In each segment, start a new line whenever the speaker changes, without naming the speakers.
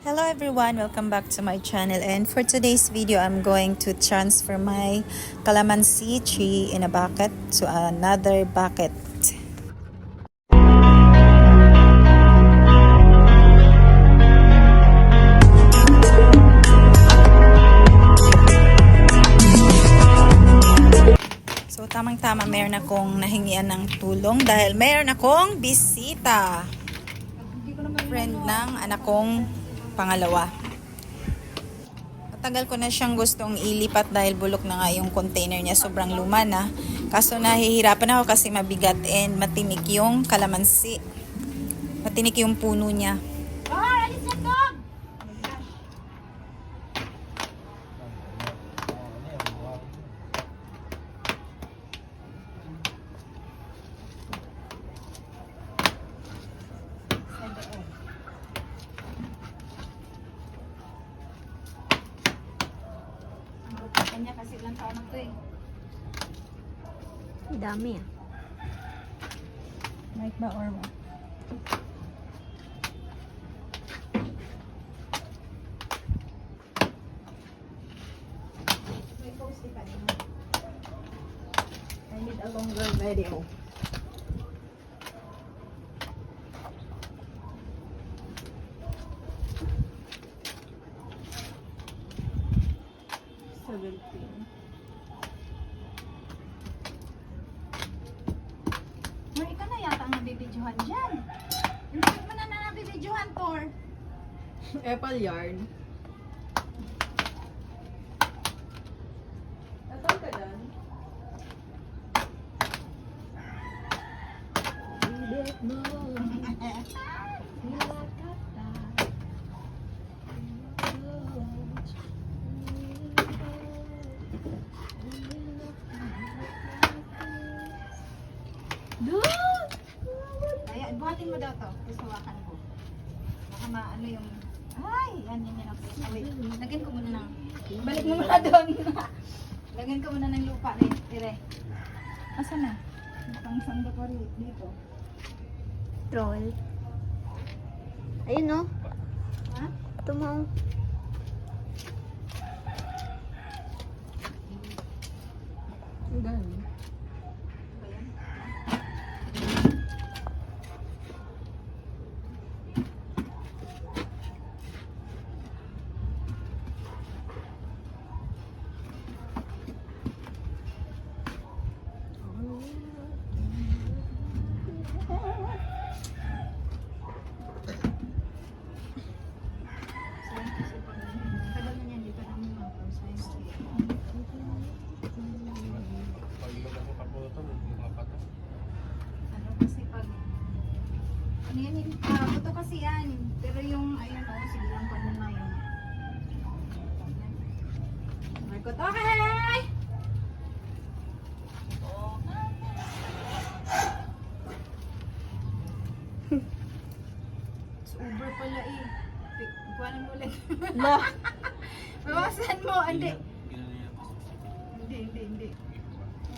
Hello everyone, welcome back to my channel, and for today's video I'm going to transfer my calamansi tree in a bucket to another bucket. So tamang-tama, mayroon akong nahingian ng tulong dahil mayroon akong bisita. Friend ng anak kong pangalawa. Matagal ko na siyang gustong ilipat dahil bulok na nga yung container niya, sobrang luma na. Kaso nahihirapan ako kasi mabigat and matinik yung kalamansi. Matinik yung puno niya. Kanya kasi ilang taon to eh.
Ang dami ah.
Right ba or what? I need a longer video. Mar, ikaw na yata ang nabibidyohan dyan. Hindi mo na nabibidyohan, Tor.
Apple yarn. Nasaan ka dyan?
Doon! Kaya, buhatin mo daw to. Isawakan ko. Baka maano yung... Ay! Yan, yan, yan. Okay. Wait, lagyan ko muna ng... Balik mo muna doon. Lagyan ko muna ng lupa na yun. Tire. Asa na? Pang sanda ko rin dito.
Troll. Ayun no.
Ha?
Tumaw.
Ang dami.
Ba yan? Tagal na yan, di pa namin ma-process. Ano kasi pag... Ano yan, buto kasi yan. Pero yung, ayun o, sige lang pa muna yun. Marcot, okay! It's Uber pala eh. Kuhanan mo ulit.
Lo.
Bawasan mo, hindi. Hindi.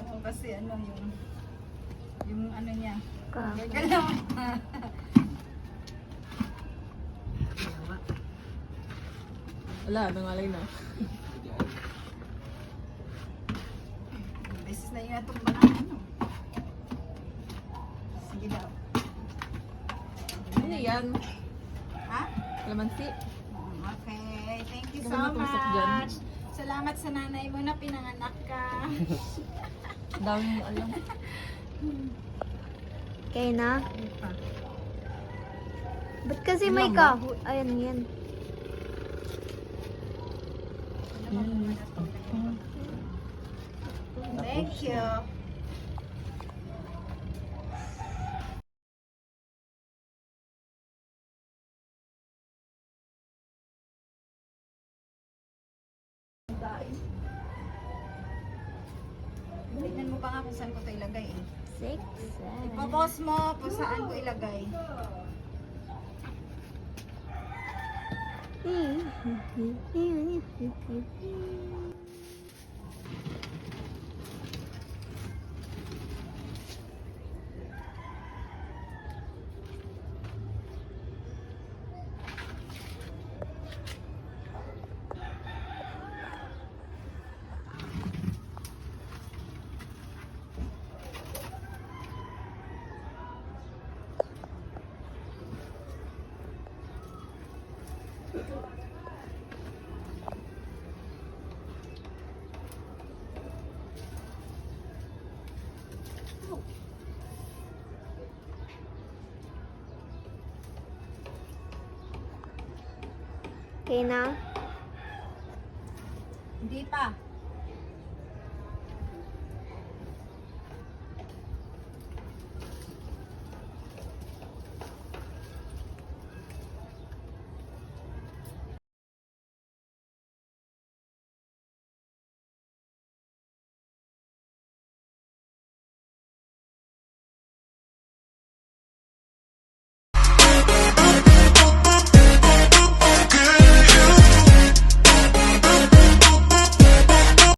Oo, kasi ano yung ano niya. Gagalaw.
Wala, nangalay na.
Beses na yung natumba ng ano. Sige daw.
Ano yan?
Ha?
Kalamansi?
Okay, thank you so
Ano natusok dyan?
much. Salamat sa nanay mo na pinanganak ka.
Ang dami mo alam.
Okay na. Ba't kasi may kahoy? Ayan yan.
Thank you. Tignan mo pa nga kung saan ko ito ilagay eh.
6, 7.
Ipopost mo kung saan ko ilagay.
Okay na?
Hindi pa.